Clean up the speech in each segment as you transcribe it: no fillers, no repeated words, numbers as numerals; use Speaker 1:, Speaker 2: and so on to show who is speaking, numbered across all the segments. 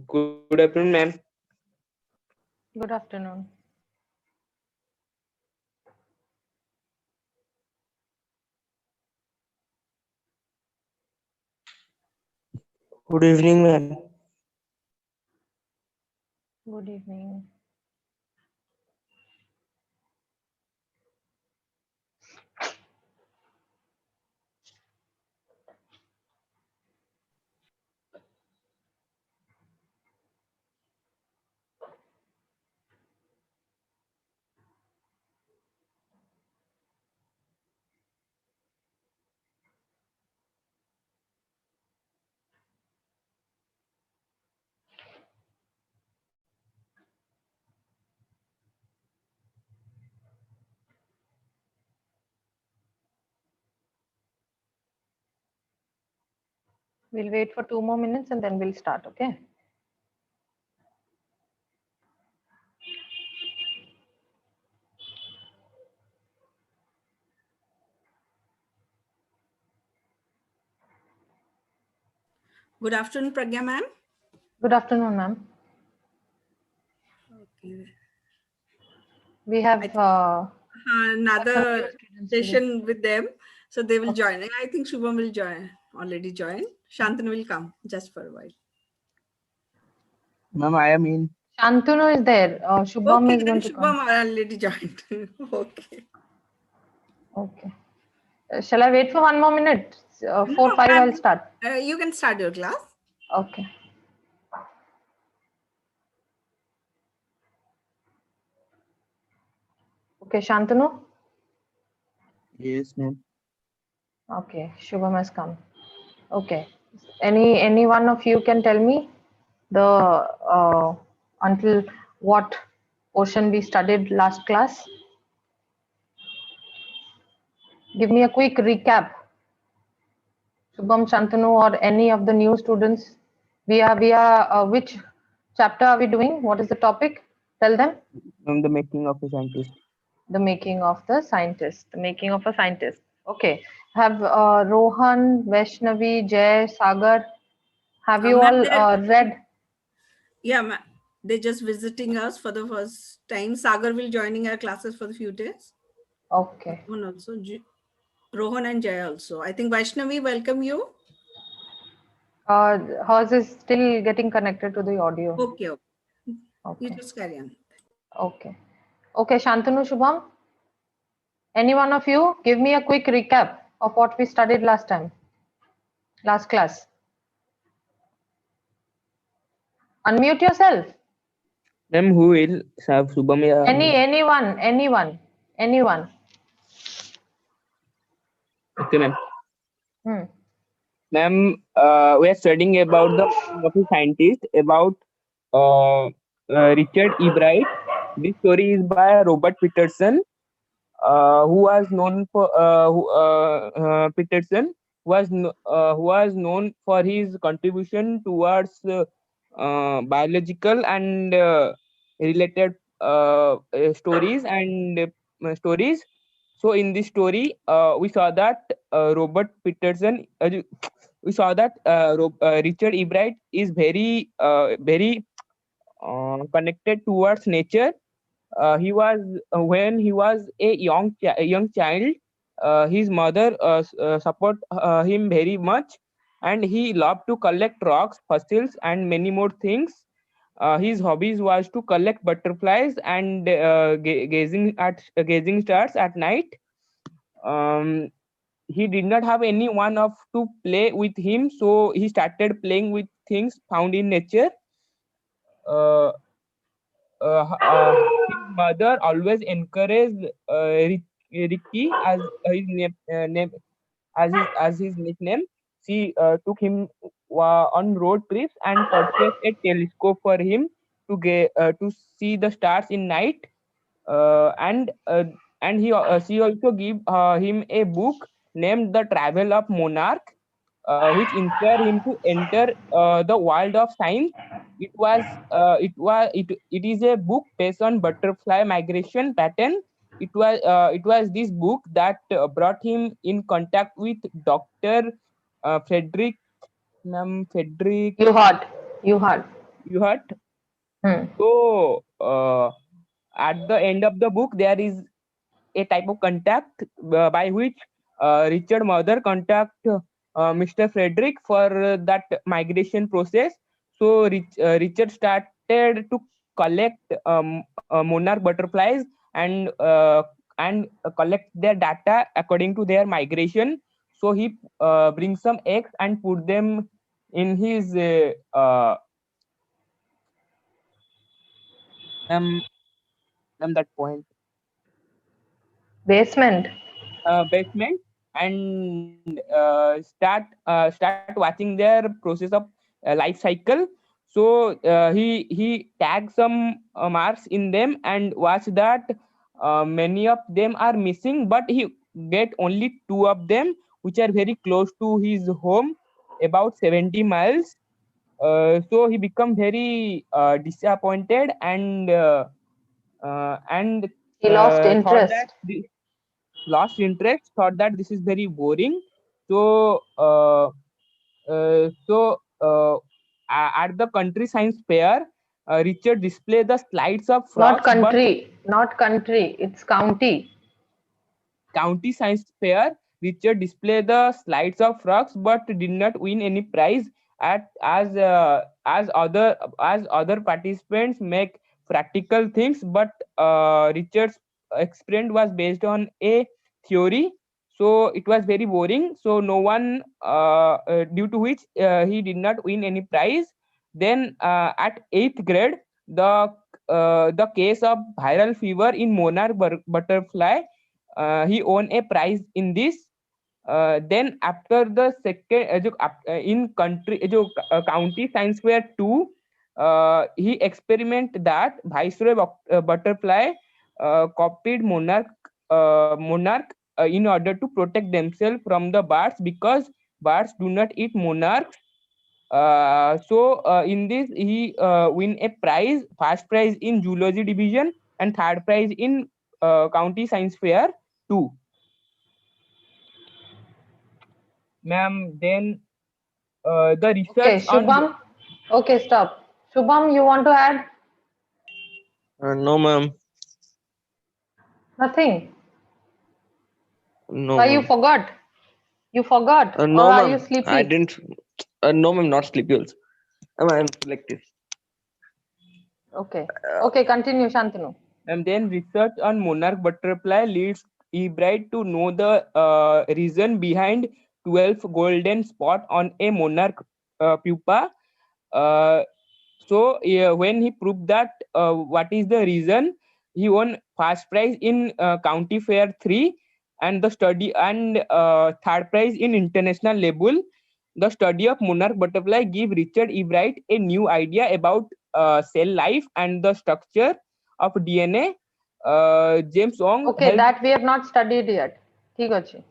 Speaker 1: Good afternoon, ma'am.
Speaker 2: Good afternoon.
Speaker 1: Good evening, ma'am.
Speaker 2: Good evening. We'll wait for 2 more minutes and then we'll start, okay?
Speaker 3: Good afternoon, Pragya ma'am.
Speaker 2: Good afternoon, ma'am.
Speaker 3: Okay.
Speaker 2: We have
Speaker 3: Another
Speaker 2: some new students today.
Speaker 3: session with them, so they will
Speaker 2: Okay.
Speaker 3: join. I think Shubham will join. Already join. Shantanu will come just for a while.
Speaker 4: Ma'am, I am in.
Speaker 2: Shantanu is there. Shubham
Speaker 3: Okay,
Speaker 2: is
Speaker 3: then
Speaker 2: going to come.
Speaker 3: Shubham already joined. Okay.
Speaker 2: Okay. Shall I wait for 1 more minute? 4,
Speaker 3: No,
Speaker 2: 5, I'll
Speaker 3: ma'am.
Speaker 2: start.
Speaker 3: You can start your class.
Speaker 2: Okay. Okay, Shantanu?
Speaker 4: Yes, ma'am.
Speaker 2: Okay, Shubham has come. Okay. Any one of you can tell me the until what portion we studied last class? Give me a quick recap. Shubham, Shantanu, or any of the new students. We are which chapter are we doing? What is the topic? Tell them.
Speaker 4: Ma'am, the making of a scientist.
Speaker 2: The making of the scientist. The making of a scientist. Okay. Have Rohan, Vaishnavi, Jay, Sagar, have you
Speaker 3: Ma'am,
Speaker 2: all read?
Speaker 3: yeah, ma'am. They're just visiting us for the first time. Sagar will joining our classes for the few days.
Speaker 2: Okay.
Speaker 3: Rohan also. Rohan and Jay also. I think Vaishnavi welcome you.
Speaker 2: Hers is still getting connected to the audio.
Speaker 3: Okay, okay. You
Speaker 2: Okay.
Speaker 3: just carry on.
Speaker 2: Okay. Okay, Shantanu, Shubham, any one of you give me a quick recap of what we studied last time, last class. Unmute yourself.
Speaker 4: Ma'am, who will serve Shubham?
Speaker 2: Anyone.
Speaker 4: Okay, ma'am.
Speaker 2: Hmm.
Speaker 4: Ma'am, we are studying about the making of a scientist, about Richard E. Bright. This story is by Robert Peterson, who was known for Peterson who was known for his contribution towards biological and related stories. So in this story, we saw that Robert Peterson, we saw that Richard E. Bright is very connected towards nature. He was When he was a young child, his mother support him very much, and he loved to collect rocks, fossils, and many more things. His hobbies was to collect butterflies and gazing stars at night. um, he did not have anyone of to play with him, so he started playing with things found in nature. uh, his mother always encouraged Ricky, as name as his nickname. She took him on road trips and purchased a telescope for him to see the stars in night. Uh, and uh, and she also gave him a book named The Travel of Monarch, which inspired him to enter the world of science. It is a book based on butterfly migration pattern. It was this book that brought him in contact with Dr. Frederick, ma'am, Frederick.
Speaker 2: You heard.
Speaker 4: you heard?
Speaker 2: Hmm.
Speaker 4: So at the end of the book, there is a type of contact by which Richard Mother contact Mr. Frederick for that migration process. So Richard started to collect monarch butterflies and collect their data according to their migration. So he brings some eggs and put them in his that point
Speaker 2: Basement.
Speaker 4: basement and start watching their process of life cycle. So he tags some marks in them and watch that many of them are missing, but he get only two of them which are very close to his home, about 70 miles. So he become very disappointed and
Speaker 2: He lost
Speaker 4: thought that
Speaker 2: interest.
Speaker 4: lost interest, thought that this is very boring. So at the country science fair, Richard displayed the slides of
Speaker 2: Not
Speaker 4: frogs, but
Speaker 2: country. Not country. It's county.
Speaker 4: county science fair, Richard displayed the slides of frogs, but did not win any prize at as other participants make practical things. But Richard's experiment was based on a theory, so it was very boring. So no one, due to which he did not win any prize. Then at 8th grade, the case of viral fever in monarch butterfly, he won a prize in this. Then after the second in country county science fair 2, he experiment that viceroy butterfly copied monarch in order to protect themselves from the birds, because birds do not eat monarchs. So in this he win a prize, first prize in zoology division and third prize in county science fair 2. Ma'am, then the
Speaker 2: Okay,
Speaker 4: research on
Speaker 2: Shubham. Okay, stop. Shubham, you want to add?
Speaker 1: No, ma'am.
Speaker 2: Nothing.
Speaker 1: No,
Speaker 2: Why you
Speaker 1: ma'am.
Speaker 2: forgot? You forgot, or
Speaker 1: No,
Speaker 2: are you
Speaker 1: ma'am. I
Speaker 2: sleepy?
Speaker 1: didn't. No, ma'am. Not sleepy also. I'm like this.
Speaker 2: Okay. Okay, continue, Shantanu.
Speaker 4: and then research on monarch butterfly leads Ebright to know the reason behind 12 golden spot on a monarch pupa. Uh, so when he proved that what is the reason, he won first prize in county fair 3 and the study and third prize in international level. The study of monarch butterfly give Richard Ebright a new idea about cell life and the structure of DNA. James Wong
Speaker 2: Okay,
Speaker 4: helped.
Speaker 2: that we have not studied yet. ठीक ଅଛି.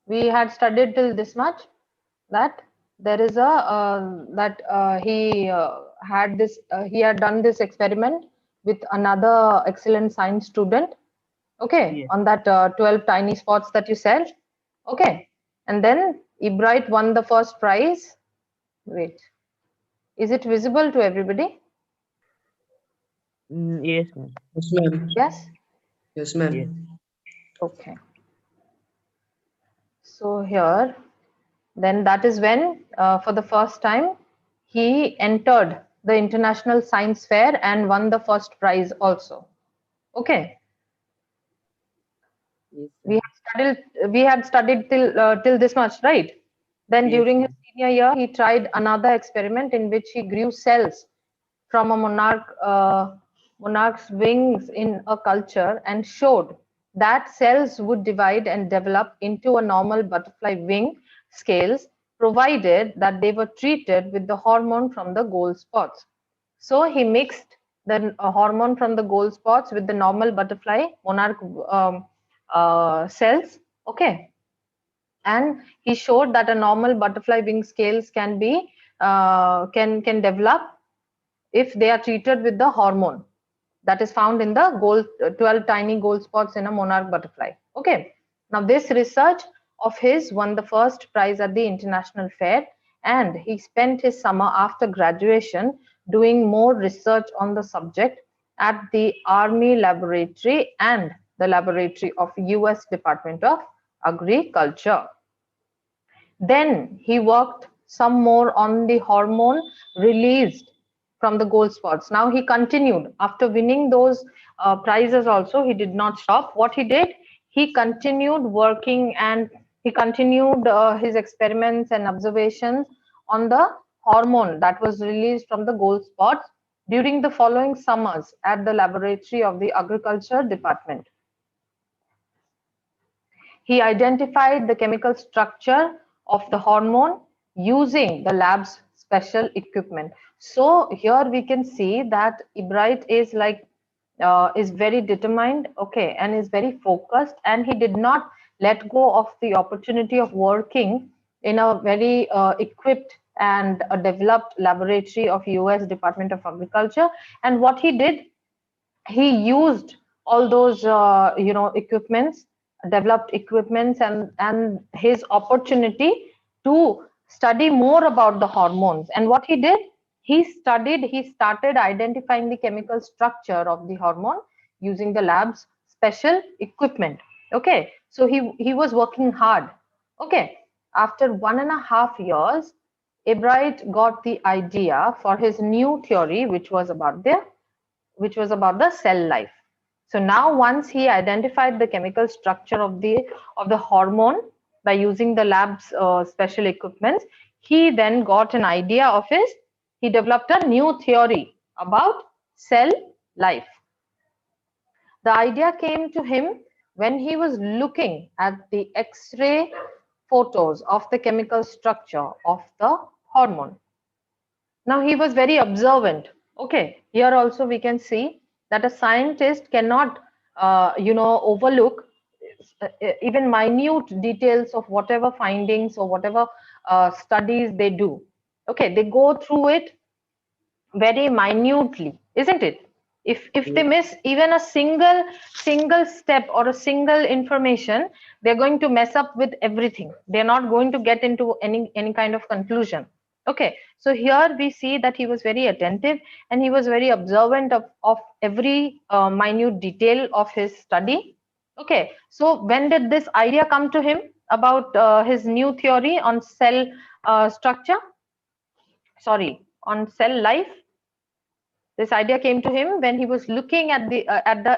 Speaker 2: We had studied till this much, that there is a he had done this experiment with another excellent science student. Okay,
Speaker 4: Yes.
Speaker 2: on that 12 tiny spots that you said. Okay, and then Ebright won the first prize. Wait, is it visible to everybody?
Speaker 4: Yes, ma'am.
Speaker 1: Yes, ma'am.
Speaker 2: Yes.
Speaker 1: Yes, ma'am.
Speaker 4: Yes.
Speaker 2: Okay. So here, then that is when, for the first time, he entered the International Science Fair and won the first prize also. Okay.
Speaker 4: Yes,
Speaker 2: We had studied till this much, right? Then
Speaker 4: yes,
Speaker 2: during his
Speaker 4: ma'am.
Speaker 2: senior year, he tried another experiment in which he grew cells from a monarch's wings in a culture and showed that cells would divide and develop into a normal butterfly wing scales, provided that they were treated with the hormone from the gold spots. So he mixed the hormone from the gold spots with the normal butterfly monarch cells. Okay, and he showed that a normal butterfly wing scales can be can develop if they are treated with the hormone that is found in the 12 tiny gold spots in a monarch butterfly. Okay, now this research of his won the first prize at the international fair, and he spent his summer after graduation doing more research on the subject at the Army Laboratory and the laboratory of US Department of Agriculture. Then he worked some more on the hormone released from the gold spots. Now he continued after winning those prizes also. He did not stop. What he did, he continued working and he continued his experiments and observations on the hormone that was released from the gold spots during the following summers at the laboratory of the Agriculture Department. He identified the chemical structure of the hormone using the lab's special equipment. So here we can see that Ebright is like is very determined, okay, and is very focused, and he did not let go of the opportunity of working in a very equipped and a developed laboratory of US Department of Agriculture. And what he did, he used all those equipments, developed equipments, and his opportunity to study more about the hormones. And what he did, he started identifying the chemical structure of the hormone using the lab's special equipment. Okay, so he was working hard. Okay, after 1.5 years, Ebright got the idea for his new theory, which was about the cell life. So now once he identified the chemical structure of the hormone by using the lab's special equipments, he then got an idea of he developed a new theory about cell life. The idea came to him when he was looking at the X-ray photos of the chemical structure of the hormone. Now he was very observant. Okay, here also we can see that a scientist cannot, overlook even minute details of whatever findings or whatever studies they do. Okay, they go through it very minutely, isn't it? If they miss even a single step or a single information, they're going to mess up with everything. They're not going to get into any kind of conclusion. Okay, so here we see that he was very attentive and he was very observant of every minute detail of his study. Okay, so when did this idea come to him about his new theory on cell structure? Sorry, on cell life? This idea came to him when he was looking at the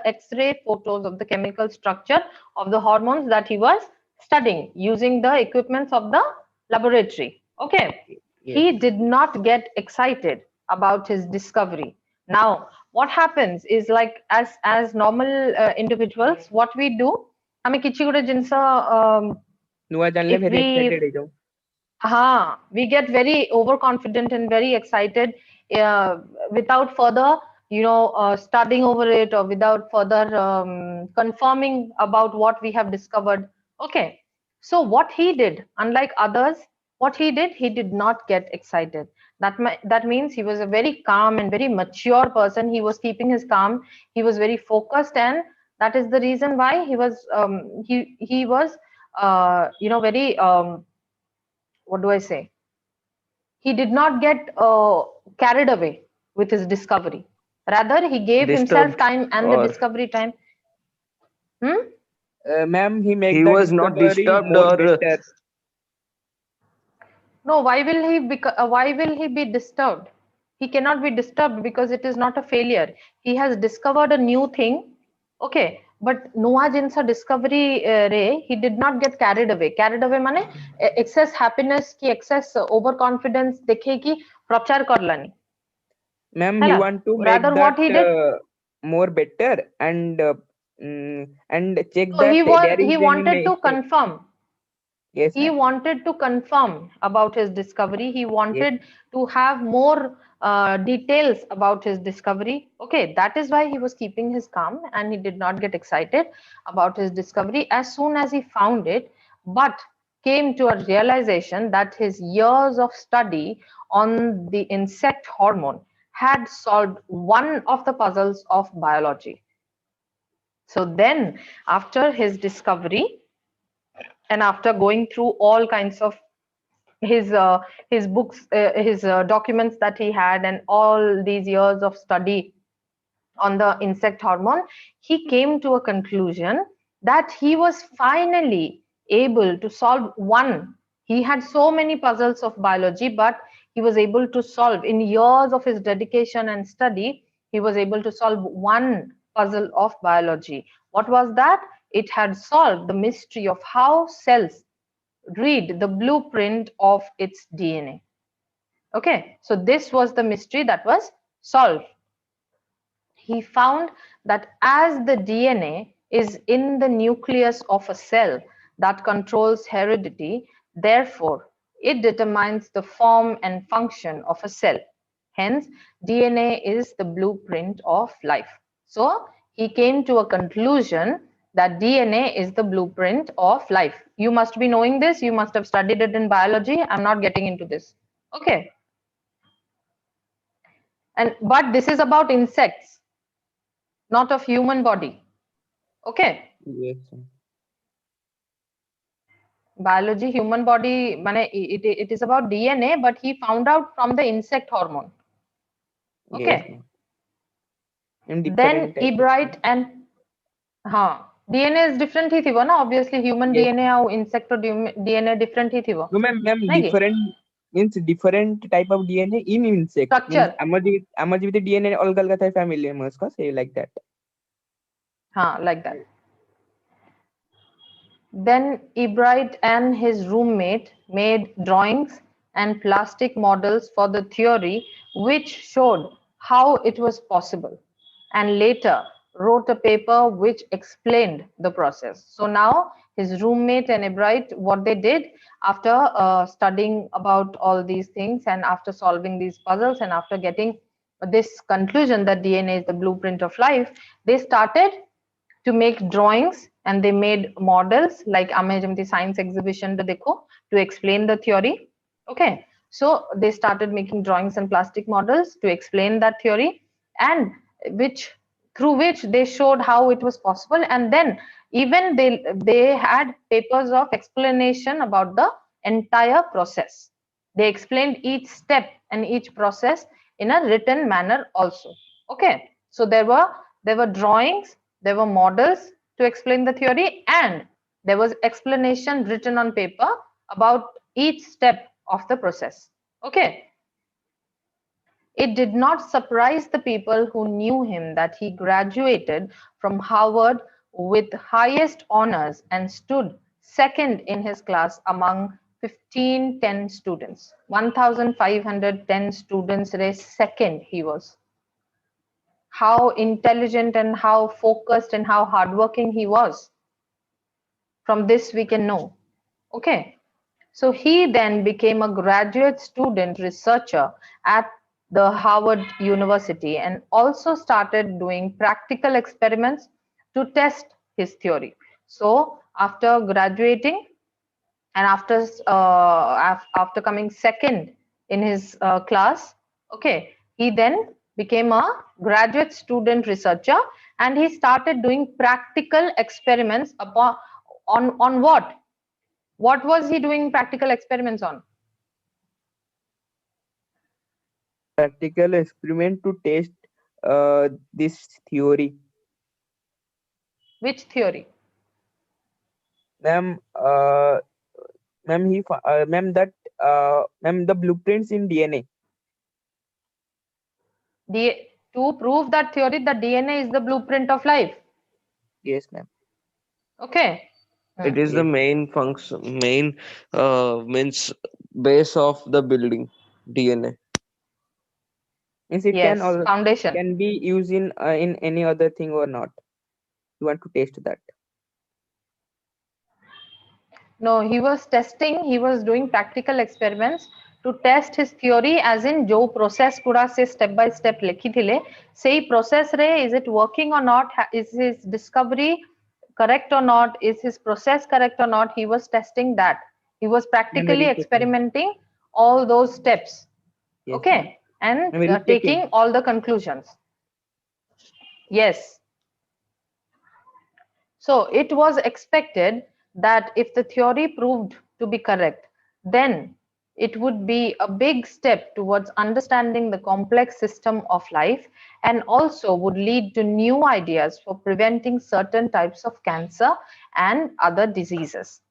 Speaker 2: X-ray photos of the chemical structure of the hormones that he was studying using the equipments of the laboratory. Okay, yes. He did not get excited about his discovery. Now, what happens is, like as normal individuals, what we do, we get very overconfident and very excited without further studying over it, or without further confirming about what we have discovered. Okay, so what he did, unlike others, what he did not get excited. That means he was a very calm and very mature person. He was keeping his calm, he was very focused, and that is the reason why he was very what do I say? He did not get carried away with his discovery. Rather, he gave himself time and the discovery time.
Speaker 4: Ma'am, he
Speaker 1: was not disturbed or
Speaker 2: no. Why will he be disturbed? He cannot be disturbed because it is not a failure. He has discovered a new thing. Okay, but Noah Jinsa discovery ray, he did not get carried away. Carried away mane excess happiness ki excess overconfidence dekhe ki prachar karlani.
Speaker 4: Ma'am, he want to make
Speaker 2: rather
Speaker 4: that
Speaker 2: what he did
Speaker 4: more better and check
Speaker 2: so
Speaker 4: that
Speaker 2: he wanted to confirm.
Speaker 4: Yes,
Speaker 2: he wanted to confirm about his discovery. He wanted to have more details about his discovery. Okay, that is why he was keeping his calm and he did not get excited about his discovery as soon as he found it, but came to a realization that his years of study on the insect hormone had solved one of the puzzles of biology. So then, after his discovery, and after going through all kinds of his books, his documents that he had, and all these years of study on the insect hormone, he came to a conclusion that he was finally able to solve one. He had so many puzzles of biology, but he was able to solve, in years of his dedication and study, he was able to solve one puzzle of biology. What was that? It had solved the mystery of how cells read the blueprint of its DNA. Okay, so this was the mystery that was solved. He found that as the DNA is in the nucleus of a cell that controls heredity, therefore it determines the form and function of a cell. Hence, DNA is the blueprint of life. So he came to a conclusion that DNA is the blueprint of life. You must be knowing this. You must have studied it in biology. I'm not getting into this. Okay. But this is about insects, not of human body. Okay.
Speaker 4: Yes, sir.
Speaker 2: Biology, human body, it is about DNA, but he found out from the insect hormone.
Speaker 4: Yes,
Speaker 2: Okay.
Speaker 4: ma'am. In
Speaker 2: Then
Speaker 4: different type of
Speaker 2: Ebright and DNA is different ही थी वो ना, obviously human
Speaker 4: Yes,
Speaker 2: DNA और insect DNA different ही थी वो,
Speaker 4: no, ma'am,
Speaker 2: नहीं कि?
Speaker 4: different means different type of DNA in insect. Means
Speaker 2: Structure.
Speaker 4: with the DNA अलग अलग था family में उसका, say like that.
Speaker 2: Like that. Then Ebright and his roommate made drawings and plastic models for the theory, which showed how it was possible, and later wrote a paper which explained the process. So now his roommate and Ebright, what they did after studying about all these things and after solving these puzzles and after getting this conclusion that DNA is the blueprint of life, they started to make drawings and they made models like Amejamti Science Exhibition to explain the theory. Okay, so they started making drawings and plastic models to explain that theory, and through which they showed how it was possible. And then even they had papers of explanation about the entire process. They explained each step and each process in a written manner also. Okay, so there were drawings, there were models to explain the theory, and there was explanation written on paper about each step of the process. Okay. It did not surprise the people who knew him that he graduated from Harvard with highest honors and stood second in his class among 1510 students. 1510 students raised second he was. How intelligent and how focused and how hardworking he was. From this we can know. Okay. So he then became a graduate student researcher at the Harvard University and also started doing practical experiments to test his theory. So after graduating and after coming second in his class, okay, he then became a graduate student researcher and he started doing practical experiments on what? What was he doing practical experiments on?
Speaker 4: Practical experiment to test this theory.
Speaker 2: Which theory?
Speaker 4: Ma'am, ma'am, ma'am, the blueprints in DNA.
Speaker 2: To prove that theory, the DNA is the blueprint of life.
Speaker 4: Yes, ma'am.
Speaker 2: Okay.
Speaker 1: It is the main function, means base of the building, DNA.
Speaker 4: Means it
Speaker 2: Yes,
Speaker 4: can also
Speaker 2: foundation.
Speaker 4: can be used in any other thing or not. You want to test that?
Speaker 2: No, he was testing, he was doing practical experiments to test his theory, as in जो process पूरा से step by step लिखी थी say process रे, is it working or not, is his discovery correct or not, is his process correct or not. He was testing that. He was practically experimenting all those steps.
Speaker 4: Yes,
Speaker 2: okay, and
Speaker 4: taking
Speaker 2: taking all the conclusions. Yes. So it was expected that if the theory proved to be correct, then it would be a big step towards understanding the complex system of life and also would lead to new ideas for preventing certain types of cancer and other diseases.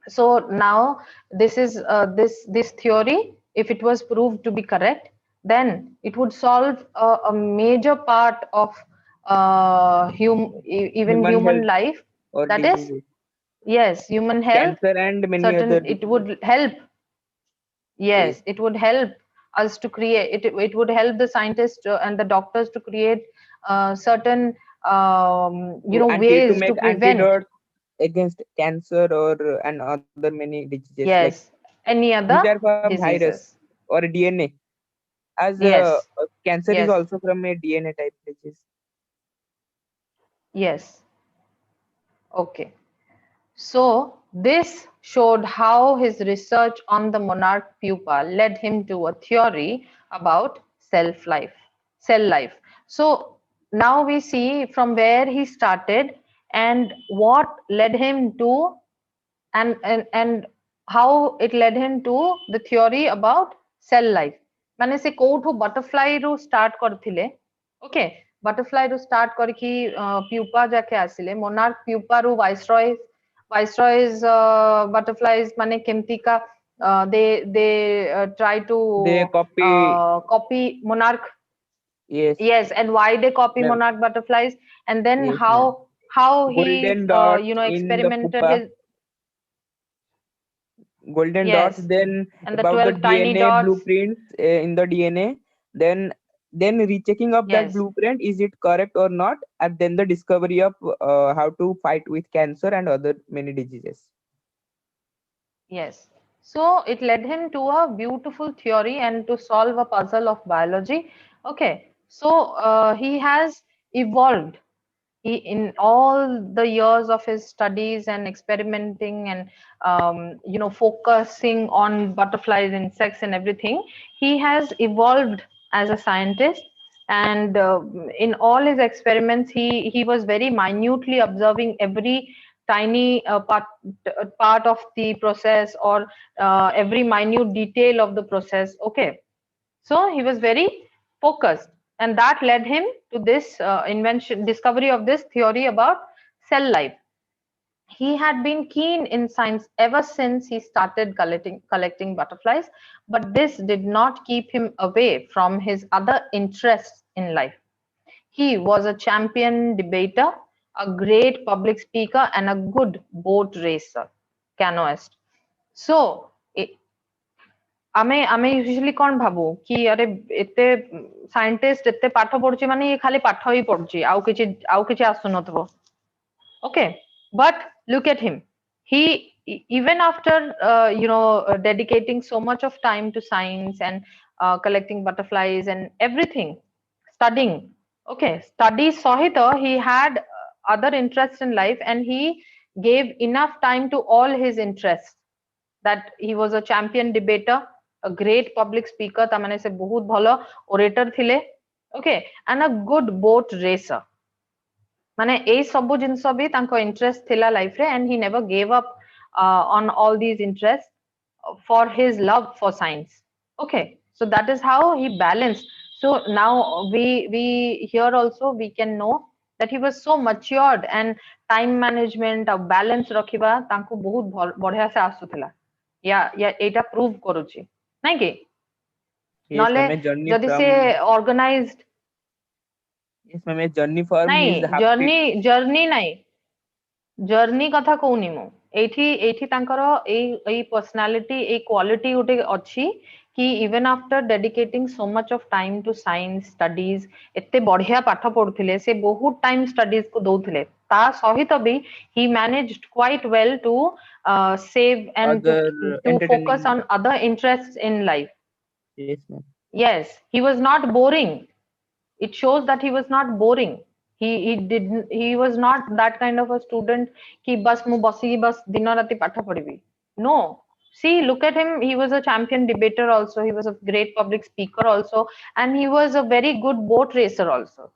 Speaker 2: So now this is this theory, if it was proved to be correct, then it would solve a major part of even
Speaker 4: Human
Speaker 2: human
Speaker 4: health
Speaker 2: life.
Speaker 4: or
Speaker 2: That is,
Speaker 4: diseases,
Speaker 2: yes, human health.
Speaker 4: cancer and many other
Speaker 2: Certain, it
Speaker 4: diseases.
Speaker 2: would help.
Speaker 4: Yes.
Speaker 2: Yes, it would help us to create. It would help the scientists and the doctors to create certain
Speaker 4: To
Speaker 2: ways to
Speaker 4: make
Speaker 2: prevent.
Speaker 4: antidotes against cancer or and other many diseases, like
Speaker 2: Yes, any
Speaker 4: which are
Speaker 2: other
Speaker 4: from virus
Speaker 2: diseases.
Speaker 4: or DNA, as
Speaker 2: Yes,
Speaker 4: cancer is
Speaker 2: yes,
Speaker 4: also from a DNA type disease.
Speaker 2: yes. Okay. So this showed how his research on the monarch pupa led him to a theory about cell life. So now we see from where he started and what led him to, and how it led him to the theory about cell life. ମାନେ ସେ କୋଉଠୁ butterfly ରୁ start କରିଥିଲେ, okay, butterfly ରୁ start କରିକି pupa ଯାକେ ଆସିଲେ, monarch pupa ରୁ viceroys butterflies ମାନେ କେମତିକା they try to
Speaker 4: They copy.
Speaker 2: copy monarch.
Speaker 4: Yes.
Speaker 2: Yes, and why they copy
Speaker 4: Yeah.
Speaker 2: monarch butterflies, and then
Speaker 4: Yes, ma'am.
Speaker 2: how he
Speaker 4: Golden dots in the
Speaker 2: experimented
Speaker 4: pupa.
Speaker 2: his,
Speaker 4: Golden dots,
Speaker 2: yes,
Speaker 4: then
Speaker 2: and the
Speaker 4: about the
Speaker 2: 12 tiny
Speaker 4: DNA
Speaker 2: dots.
Speaker 4: blueprints in the DNA, then rechecking of that
Speaker 2: Yes,
Speaker 4: blueprint, is it correct or not, and then the discovery of how to fight with cancer and other many diseases.
Speaker 2: yes. So it led him to a beautiful theory and to solve a puzzle of biology. Okay, so he has evolved. In all the years of his studies and experimenting and focusing on butterflies, insects, and everything, he has evolved as a scientist. And in all his experiments, he was very minutely observing every tiny part of the process, or every minute detail of the process. Okay, so he was very focused, and that led him to this discovery of this theory about cell life. He had been keen in science ever since he started collecting butterflies, but this did not keep him away from his other interests in life. He was a champion debater, a great public speaker, and a good boat racer, canoeist. So, ଆମେ ଆମେ usually କଣ ଭାବୁ କି ଆରେ ଏତେ scientist ଏତେ ପାଠ ପଢୁଛି ମାନେ ଇଏ ଖାଲି ପାଠ ହିଁ ପଢୁଛି, ଆଉ କିଛି ଆସୁନଥିବ. Okay, but look at him. He, even after dedicating so much of time to science and collecting butterflies and everything, studying, okay, study sahita, he had other interests in life, and he gave enough time to all his interests. That he was a champion debater, a great public speaker, ତା ମାନେ ସେ ବହୁତ ଭଲ orator ଥିଲେ, okay, and a good boat racer. ମାନେ ଏଇ ସବୁ ଜିନିଷ ବି ତାଙ୍କ interest ଥିଲା life ରେ, and he never gave up on all these interests for his love for science. Okay, so that is how he balanced. So now we here also we can know that he was so matured, and time management ଆଉ balance ରଖିବା ତାଙ୍କୁ ବହୁତ ବଢିଆ ସେ ଆସୁଥିଲା. या ଏଇଟା prove କରୁଛି ନାଇଁ କି?
Speaker 4: Yes,
Speaker 2: ନହେଲେ
Speaker 4: ma'am. A journey
Speaker 2: ଯଦି ସେ
Speaker 4: from.
Speaker 2: ଅର୍ଗାନାଇଜଡ,
Speaker 4: Yes, ma'am. A journey from
Speaker 2: ନାଇଁ
Speaker 4: his happy.
Speaker 2: ଜର୍ନି ନାଇଁ, ଜର୍ନି କଥା କହୁନି ମୁଁ, ଏଇଠି ତାଙ୍କର ଏଇ ପର୍ସନାଲିଟି, ଏଇ କ୍ୱାଲିଟି ଗୋଟେ ଅଛି କି even after dedicating so much of time to science studies, ଏତେ ବଢିଆ ପାଠ ପଢୁଥିଲେ, ସେ ବହୁତ ଟାଇମ୍ ଷ୍ଟଡିଜ କୁ ଦଉଥିଲେ, ତା ସହିତ ବି he managed quite well to save and
Speaker 4: Other
Speaker 2: to focus
Speaker 4: entertaining.
Speaker 2: on other interests in life.
Speaker 4: Yes, ma'am.
Speaker 2: Yes, he was not boring. It shows that he was not boring. He was not that kind of a student ki bas mu basi bas dino rati patha padibi. No, see, look at him. He was a champion debater also, he was a great public speaker also, and he was a very good boat racer also.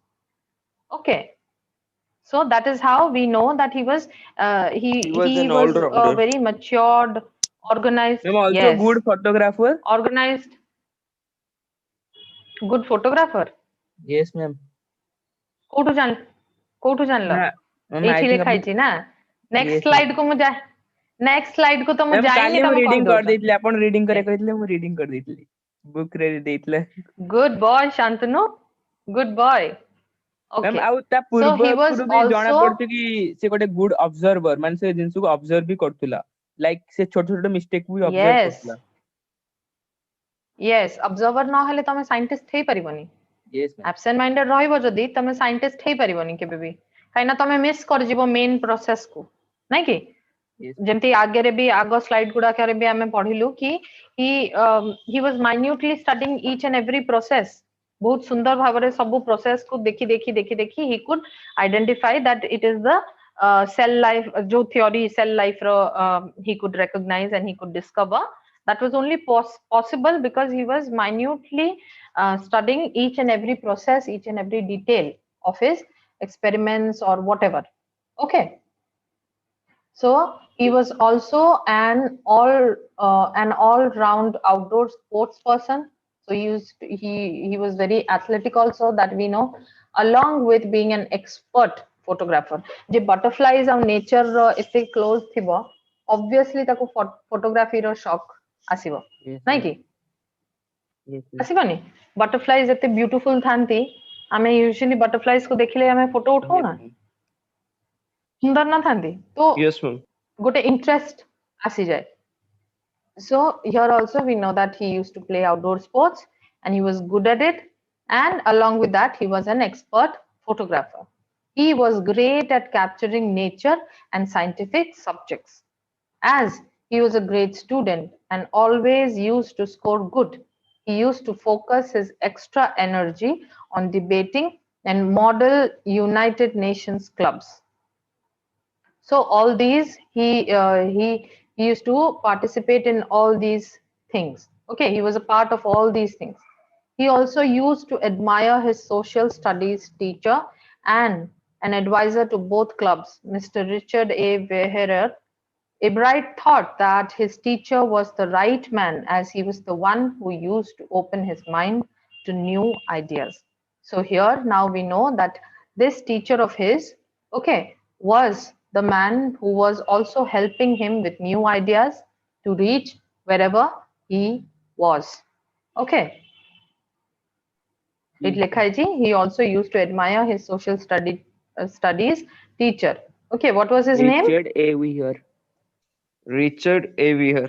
Speaker 2: Okay, so that is how we know that he was
Speaker 1: He was an
Speaker 2: he was
Speaker 1: all-rounder.
Speaker 2: very matured. Organized.
Speaker 4: Ma'am, also
Speaker 2: Yes.
Speaker 4: good photographer.
Speaker 2: Organized. Good photographer.
Speaker 4: Yes, ma'am.
Speaker 2: କୋଉଠୁ ଜାଣିଲ?
Speaker 4: Ma'am, I
Speaker 2: ଏଇଠି
Speaker 4: think
Speaker 2: ଲେଖା ହେଇଛି ନା? Next
Speaker 4: yes,
Speaker 2: slide କୁ ମୁଁ next slide କୁ ତ ମୁଁ
Speaker 4: ma'am,
Speaker 2: ଯାଇନି,
Speaker 4: କାଲି ମୁଁ
Speaker 2: ତମେ
Speaker 4: reading
Speaker 2: କହିଦଉଛ।
Speaker 4: କରିଦେଇଥିଲି, ଆପଣ reading
Speaker 2: Yes.
Speaker 4: କରିବାକୁ କହିଥିଲେ, ମୁଁ reading କରିଦେଇଥିଲି, book ରେ ଦେଇଥିଲେ।
Speaker 2: Good boy, Shantanu. Good boy.
Speaker 4: Ma'am
Speaker 2: Okay.
Speaker 4: ଆଉ ତା
Speaker 2: So he was
Speaker 4: ପୂର୍ବରୁ ବି ଜଣା
Speaker 2: also,
Speaker 4: ପଡୁଛି କି ସେ ଗୋଟେ ଗୁଡ ଅବଜର୍ଭର, ମାନେ ସେ ଜିନିଷକୁ ଅବଜର୍ଭ ବି କରୁଥିଲା, ଲାଇକ ସେ ଛୋଟ ଛୋଟ ମିଷ୍ଟେକ ବି ଅବଜର୍ଭ
Speaker 2: yes,
Speaker 4: କରୁଥିଲା।
Speaker 2: yes, observer ନହେଲେ ତମେ ସାଇଣ୍ଟିଷ୍ଟ ହେଇପାରିବନି।
Speaker 4: Yes, ma'am.
Speaker 2: absent minded ରହିବ ଯଦି ତମେ ସାଇଣ୍ଟିଷ୍ଟ ହେଇପାରିବନି କେବେ ବି, କାହିଁକିନା ତମେ ମିସ୍ କରିଯିବ ମେନ୍ ପ୍ରୋସେସ କୁ, ନାଇଁ କି?
Speaker 4: Yes.
Speaker 2: ଯେମିତି ଆଗରେ ବି ଆଗ ସ୍ଲାଇଡ ଗୁଡାକରେ ବି ଆମେ ପଢିଲୁ କି he was minutely studying each and every process. ବହୁତ ସୁନ୍ଦର ଭାବରେ ସବୁ ପ୍ରୋସେସ କୁ ଦେଖି ଦେଖି ଦେଖି ଦେଖି he could identify that it is the cell life, ଯୋଉ theory cell life ର he could recognize and he could discover. That was only possible because he was minutely studying each and every process, each and every detail of his experiments or whatever. Okay. So he was also an all-round outdoor sports person. So he was very athletic also, that we know, along with being an expert photographer. J butterflies और nature एते close थिबो, obviously ताको photography रो shock आसीबो,
Speaker 4: Yes,
Speaker 2: नहीं
Speaker 4: ma'am.
Speaker 2: कि?
Speaker 4: Yes, yes.
Speaker 2: आसीबोनी? Butterflies एते beautiful थांती, आमे usually butterflies को देखिले आमे photo उठाऊ
Speaker 1: Yes,
Speaker 2: ना,
Speaker 1: ma'am.
Speaker 2: सुंदर ना थांती, तो
Speaker 1: Yes, ma'am.
Speaker 2: गोटे interest आसी जाए. So here also we know that he used to play outdoor sports and he was good at it, and along with that he was an expert photographer. He was great at capturing nature and scientific subjects. As he was a great student and always used to score good, he used to focus his extra energy on debating and model United Nations clubs. So all these he used to participate in all these things. Okay, he was a part of all these things. He also used to admire his social studies teacher and an advisor to both clubs, Mr. Richard A. Veherer. Ebright thought that his teacher was the right man, as he was the one who used to open his mind to new ideas. So here now we know that this teacher of his, okay, was the man who was also helping him with new ideas to reach wherever he was. Okay. It লেখা আছে, he also used to admire his social studies teacher. Okay, what was his name?
Speaker 4: Richard A. Weir.
Speaker 1: Richard A. Weir.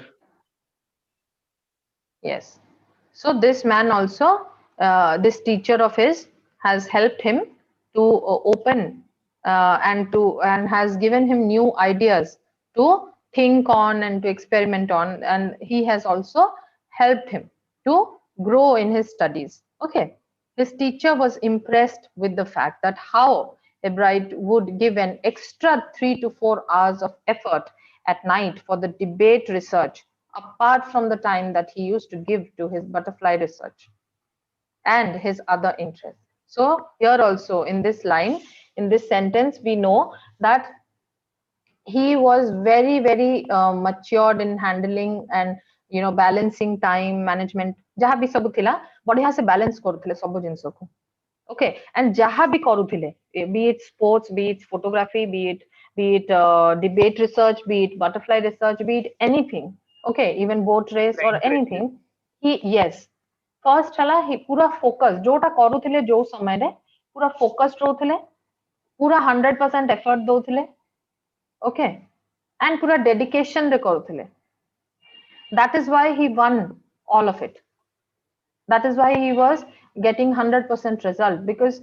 Speaker 2: Yes. So this man also, this teacher of his, has helped him to open and has given him new ideas to think on and to experiment on, and he has also helped him to grow in his studies. Okay. His teacher was impressed with the fact that how Ebright would give an extra 3 to 4 hours of effort at night for the debate research, apart from the time that he used to give to his butterfly research and his other interests. So here also in this line, in this sentence, we know that he was very matured in handling and balancing time management. ଯାହା ବି ସବୁ ଥିଲା ବଢିଆ ସେ balance କରୁଥିଲେ ସବୁ ଜିନିଷକୁ. Okay, and jaha bhi karuthile, be it sports, be it photography, be it debate research, be it butterfly research, be it anything. Okay, even boat race or anything. He, yes, first hala he pura focus jota karuthile jo samay re pura focused rothile, pura 100% effort dothile. Okay, and pura dedication re karuthile. That is why he won all of it. That is why he was getting 100% result, because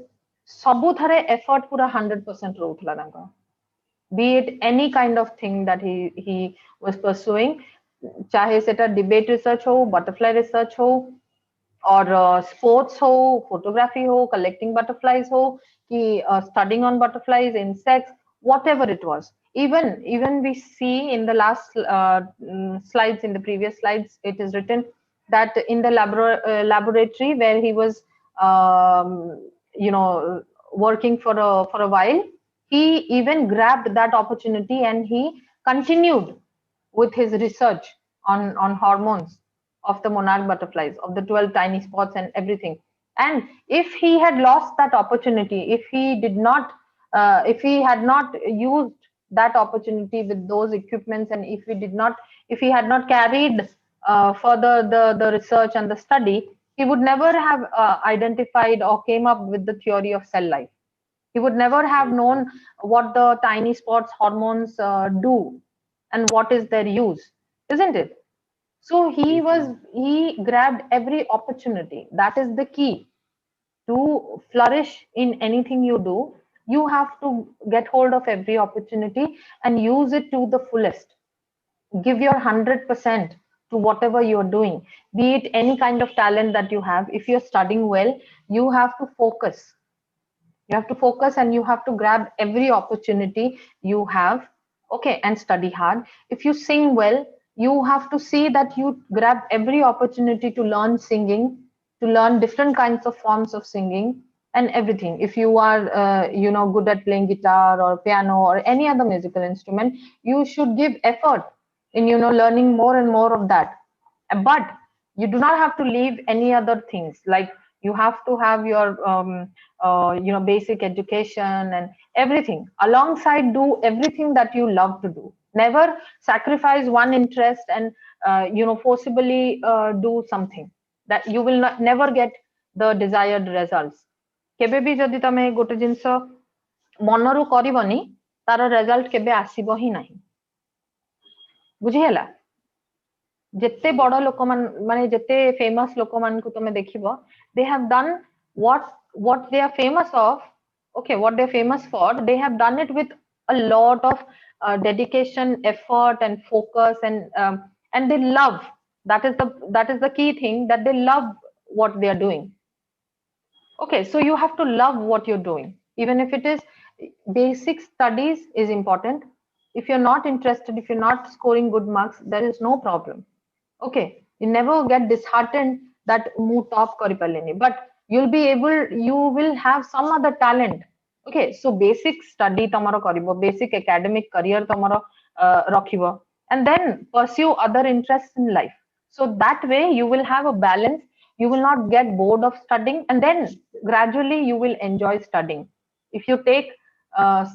Speaker 2: ସବୁଥରେ effort ପୁରା 100% ରହୁଥିଲା ତାଙ୍କର, be it any kind of thing that he was pursuing, ଚାहे ସେଟା debate research हो, butterfly research हो, or sports हो, photography हो, collecting butterflies हो, कि studying on butterflies, insects, whatever it was. Even we see in the last slides, in the previous slides, it is written that in the laboratory where he was working for a while, he even grabbed that opportunity and he continued with his research on hormones of the monarch butterflies, of the 12 tiny spots and everything. And if he had lost that opportunity, if he did not, if he had not used that opportunity with those equipments, and if he had not carried further the research and the study, he would never have identified or came up with the theory of cell life. He would never have known what the tiny spots hormones do and what is their use, isn't it? So he grabbed every opportunity. That is the key to flourish in anything you do. You have to get hold of every opportunity and use it to the fullest. Give your 100% to whatever you're doing, be it any kind of talent that you have. If you're studying well, you have to focus. You have to focus and you have to grab every opportunity you have, okay, and study hard. If you sing well, you have to see that you grab every opportunity to learn singing, to learn different kinds of forms of singing and everything. If you are good at playing guitar or piano or any other musical instrument, you should give effort in learning more and more of that. But you do not have to leave any other things, like you have to have your basic education and everything alongside. Do everything that you love to do. Never sacrifice one interest and forcibly do something that you will not never get the desired results. କେବେ ବି ଯଦି ତମେ ଗୋଟେ ଜିନିଷ ମନରୁ କରିବନି, ତାର result କେବେ ଆସିବ ହିଁ ନାହିଁ। ବୁଝିହେଲା? ଯେତେ ବଡ ଲୋକମାନେ ମାନେ ଯେତେ ଫେମସ୍ ଲୋକମାନଙ୍କୁ ତମେ ଦେଖିବ, they have done what they are famous of, okay, what they're famous for, they have done it with a lot of dedication, effort and focus, and they love. That is the key thing, that they love what they are doing. Okay, so you have to love what you're doing, even if it is basic studies is important. If you're not interested, if you're not scoring good marks, there is no problem. Okay, you never get disheartened that mu top kari parleni, but you will have some other talent. Okay, so basic study tomorrow karibo, basic academic career tomorrow rakhibo, and then pursue other interests in life. So that way you will have a balance. You will not get bored of studying, and then gradually you will enjoy studying if you take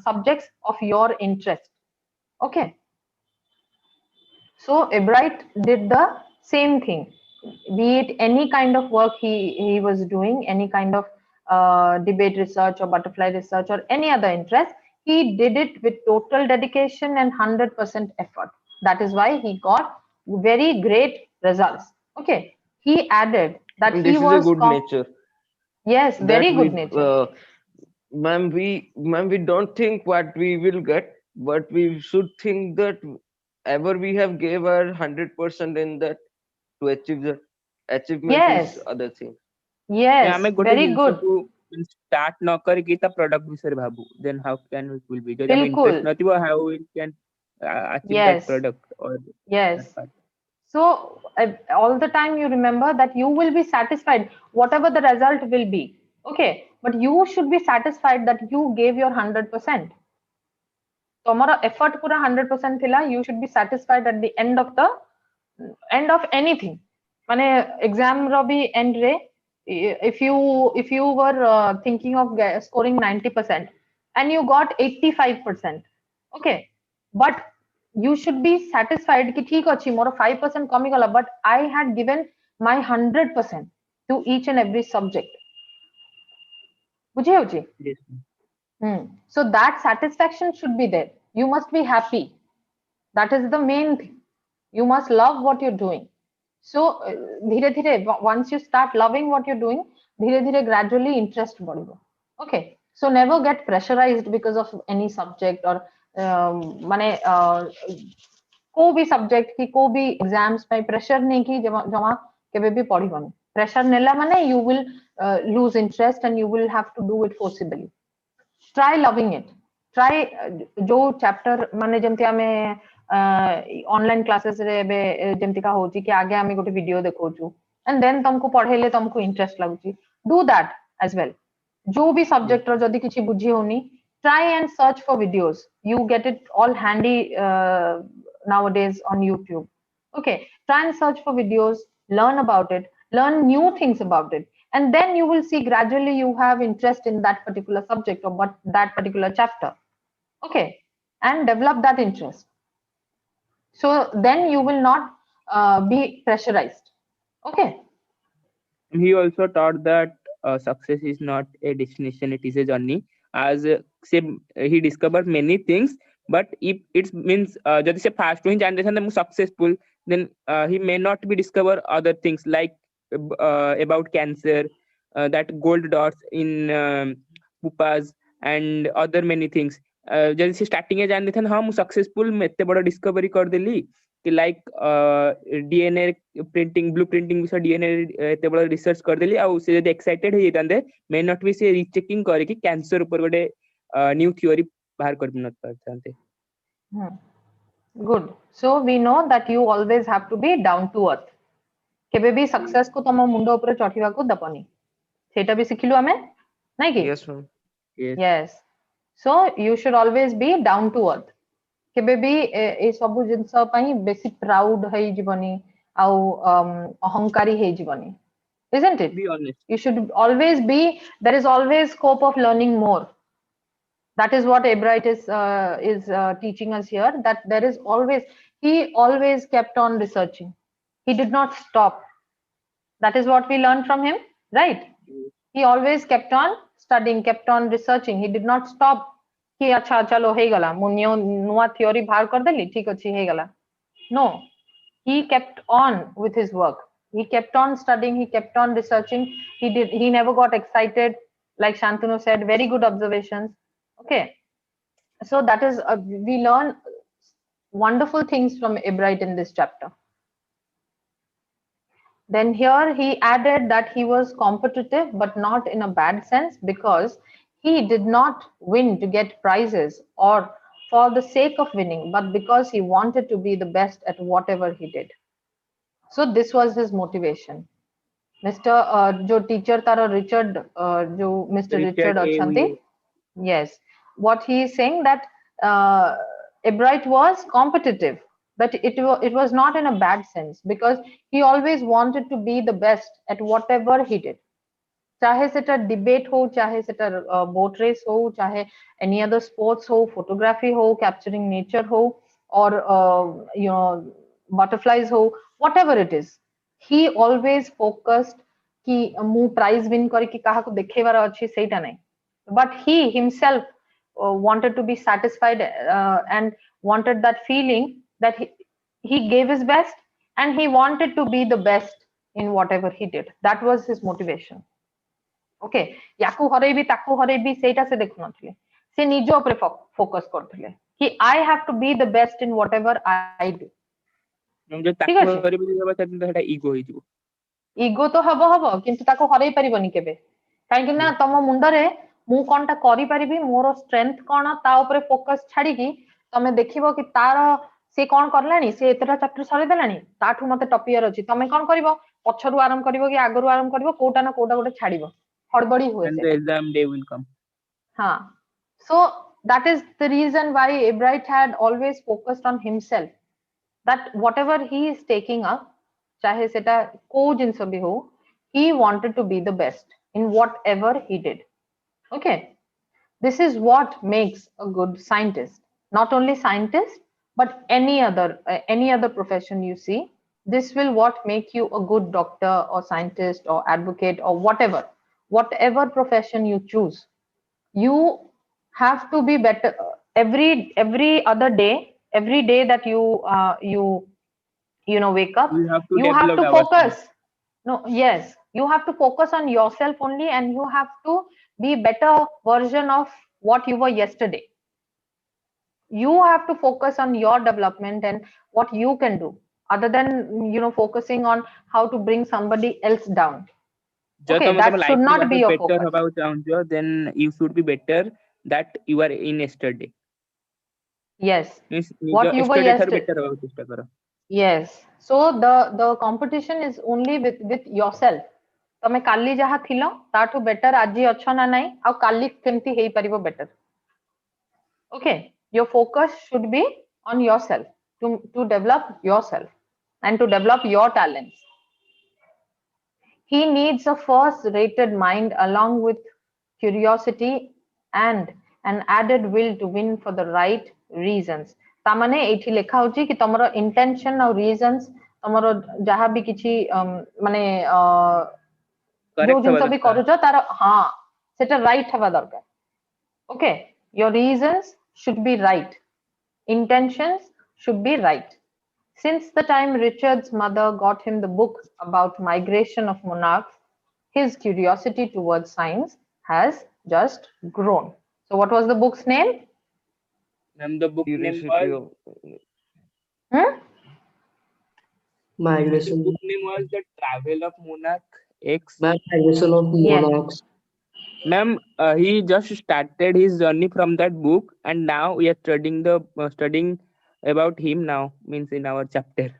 Speaker 2: subjects of your interest. Okay. So Ebright did the same thing, be it any kind of work he was doing, any kind of debate research or butterfly research or any other interest. He did it with total dedication and 100% effort. That is why he got very great results. Okay, he added that
Speaker 1: And
Speaker 2: he
Speaker 1: this is a
Speaker 2: was
Speaker 1: good nature
Speaker 2: yes, very
Speaker 1: that
Speaker 2: good
Speaker 1: we,
Speaker 2: nature.
Speaker 1: ma'am, we don't think what we will get, but we should think that ever we have gave our 100% in that to achieve that. Achievement is
Speaker 2: Yes,
Speaker 1: other thing.
Speaker 2: yes,
Speaker 4: ଆମେ ଗୋଟେ
Speaker 2: very good.
Speaker 4: ଜିନିଷକୁ start ନ କରିକି ତା product ବିଷୟରେ ଭାବୁ, then how can it will be? ଯଦି ଆମେ
Speaker 2: Bilkul.
Speaker 4: interest ନଥିବ, how we can achieve that
Speaker 2: Yes,
Speaker 4: product or
Speaker 2: yes.
Speaker 4: that part.
Speaker 2: So all the time you remember that you will be satisfied whatever the result will be. Okay, but you should be satisfied that you gave your 100%. Tomorrow effort pura 100% thila, you should be satisfied at the end of anything. Mane exam ro bhi end re, if you were thinking of scoring 90% and you got 85%, okay, but you should be satisfied ki theek achi moro 5% kami gala, but I had given my 100% to each and every subject. ବୁଝି ହେଉଛି?
Speaker 4: Yes.
Speaker 2: So that satisfaction should be there. You must be happy. That is the main thing. You must love what you're doing. So धीरे धीरे once you start loving what you're doing, धीरे धीरे gradually interest बढ़िବ. Okay, so never get pressurized because of any subject or माने को भी subject की को भी exams पे pressure नहीं की जमा केबे भी पढ़िबनी. Pressure नेला माने you will lose interest and you will have to do it forcibly. Try loving it. Try जो chapter माने जेमती आमे ऑनलाइन क्लासेस रे बे जेमती का होची कि आगे आमे गोटे वीडियो देखौछु and then तुमको पढ़ेले तुमको interest लागुची. Do that as well. जो भी सब्जेक्ट रो जदी किछि बुझी होनी, try and search for videos. You get it all handy nowadays on YouTube. Okay, try and search for videos, learn about it, learn new things about it, and then you will see gradually you have interest in that particular subject or what that particular chapter. Okay, and develop that interest. So then you will not be pressurized. Okay.
Speaker 4: He also taught that success is not a destination, it is a journey. As say he discovered many things, but if it means ଯଦି ସେ first ହିଁ ଜାଣି ଦେଇଥାନ୍ତା ମୁଁ successful, then he may not be discover other things like about cancer, that gold dots in pupas and other many things. ଯଦି ସେ starting ରେ ଜାଣି ଦେଇଥାନ୍ତା ହଁ ମୁଁ successful, ମୁଁ ଏତେ ବଡ discovery କରିଦେଲି कि like DNA printing, blue printing विषय DNA एते बड़ रिसर्च कर देली आ से जदी एक्साइटेड हे जांदे मे नॉट बी से रीचेकिंग करे कि कैंसर ऊपर गोटे न्यू थ्योरी बाहर कर न पाते.
Speaker 2: Good. So we know that you always have to be down to earth. केबे भी सक्सेस को तम मुंड ऊपर चढ़िबा को दबनी. सेटा भी सिखिलु हमें नै कि?
Speaker 1: Yes, ma'am.
Speaker 2: Yes. So you should always be down to earth. केबे भी ए सब जिंस पई बेसी प्राउड हेई जीवनी आ अहंकारी हेई जीवनी. Isn't it?
Speaker 4: Be honest.
Speaker 2: You should always be, there is always scope of learning more. That is what Ebright is teaching us here, that there is always, he always kept on researching. He did not stop. That is what we learned from him, right? He always kept on studying, kept on researching. He did not stop. कि अच्छा चलो हे गला मु नुआ theory बाहर कर देली ठीक अछि हे गला. No, he kept on with his work. He kept on studying, he kept on researching. He never got excited. Like Shantanu said, very good observations. Okay, so that is we learn wonderful things from Ebright in this chapter. Then here he added that he was competitive, but not in a bad sense, because he did not win to get prizes or for the sake of winning, but because he wanted to be the best at whatever he did. So this was his motivation. Mr. जो teacher तारा Richard जो Mr. Richard अच्छांती. Yes, what he is saying that Ebright was competitive, but it was not in a bad sense, because he always wanted to be the best at whatever he did. चाहे सेटा debate हो, चाहे सेटा boat race हो, चाहे any other sports हो, photography हो, capturing nature हो, और यू नो बटरफ्लाइज हो, whatever it is, he always focused कि मु प्राइज विन करके काहा को देखेबार अछि सेटा नै, but he himself wanted to be satisfied and wanted that feeling that he gave his best and he wanted to be the best in whatever he did. That was his motivation. Okay, याकू हरेबी ताकू हरेबी सेटा से देखु नथिले, से निजो ऊपर फोकस करथिले कि I have to be the best in whatever I do.
Speaker 4: हम जो ताकू हरेबी देबा चाहते सेटा ईगो होई जिवो. ईगो
Speaker 2: तो हबो किंतु ताको हरेई परिबनी केबे, काहे कि ना तम मुंडरे मु कोनटा करि परिबी, मोर स्ट्रेंथ कोन, ता ऊपर फोकस छाडी की तमे देखिबो कि तार से कोन करलानी, से एतरा चैप्टर सरे देलानी, ताठू मते टॉपियर अछि, तमे कोन करिवो, पछरु आरंभ करिवो कि आगरु आरंभ करिवो, कोटा ना कोटा गोटे छाडीबो, हड़बड़ी हुए.
Speaker 4: And the exam day will come.
Speaker 2: हाँ, so that is the reason why Ebright had always focused on himself, that whatever he is taking up, चाहे सेटा को जिंस भी हो, he wanted to be the best in whatever he did. Okay, this is what makes a good scientist. Not only scientist, but any other profession you see, this will what make you a good doctor or scientist or advocate or whatever profession you choose. You have to be better every other day, every day that you know wake up, you have to focus. No, yes, you have to focus on yourself only, and you have to be better version of what you were yesterday. You have to focus on your development and what you can do, other than focusing on how to bring somebody else down. Okay, that should not be your focus.
Speaker 4: Then you should be better that you are in yesterday.
Speaker 2: Yes, what you were yesterday. Yes, so the competition is only with yourself. तमे काली जहा थिलो ताठू better आजी अच्छो ना नाही, आ काली केमती हेई परिबो better. Okay, your focus should be on yourself, to develop yourself. and to develop your talents. He needs a first-rated mind along with curiosity and an added will to win for the right reasons. तामाने एठी लेखा होची कि तमरो intention और reasons तमरो जहाँ भी किसी माने जो
Speaker 4: Correct
Speaker 2: जिनस
Speaker 4: हवा
Speaker 2: भी
Speaker 4: दरकार.
Speaker 2: करूचो तार हाँ सेटा right हवा दरकार. Okay, your reasons should be right. Intentions should be right. Since the time Richard's mother got him the book about migration of monarchs, his curiosity towards science has just grown. So what was the book's name?
Speaker 4: Ma'am, the book name
Speaker 1: Curiosity
Speaker 4: was
Speaker 2: Hmm?
Speaker 5: Migration.
Speaker 4: The Travel of Monarch X.
Speaker 5: Migration of
Speaker 2: Yes.
Speaker 5: monarchs.
Speaker 4: Ma'am, he just started his journey from that book, and now we are studying about him now. Means in our chapter.